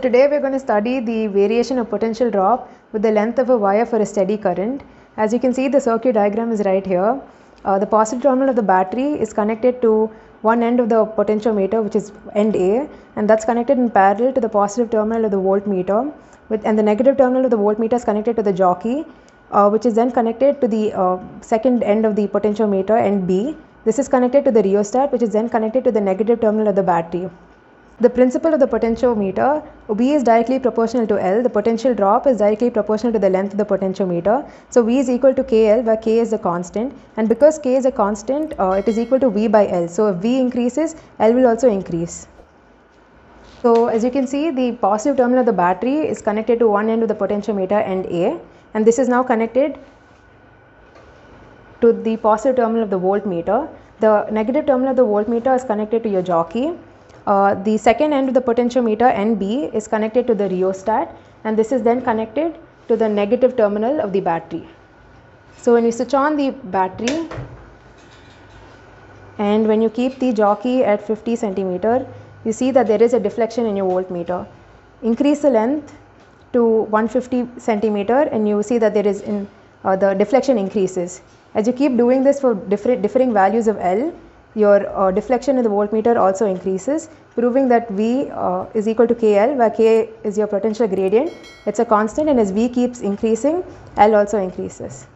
So today we are going to study the variation of potential drop with the length of a wire for a steady current. As you can see, the circuit diagram is right here. The positive terminal of the battery is connected to one end of the potentiometer, which is end A, and that's connected in parallel to the positive terminal of the voltmeter, and the negative terminal of the voltmeter is connected to the jockey, which is then connected to the second end of the potentiometer, end B. This is connected to the rheostat, which is then connected to the negative terminal of the battery. The principle of the potentiometer, V is directly proportional to L, the potential drop is directly proportional to the length of the potentiometer. So V is equal to KL, where K is a constant, and because K is a constant, it is equal to V by L. So if V increases, L will also increase. So as you can see, the positive terminal of the battery is connected to one end of the potentiometer, end A, and this is now connected to the positive terminal of the voltmeter. The negative terminal of the voltmeter is connected to your jockey. The second end of the potentiometer, NB, is connected to the rheostat, and this is then connected to the negative terminal of the battery. So when you switch on the battery and when you keep the jockey at 50 centimeter, you see that there is a deflection in your voltmeter. Increase the length to 150 centimeter and you see that there is the deflection increases. As you keep doing this for differing values of L, your deflection in the voltmeter also increases, proving that V is equal to KL, where K is your potential gradient. It's a constant, and as V keeps increasing, L also increases.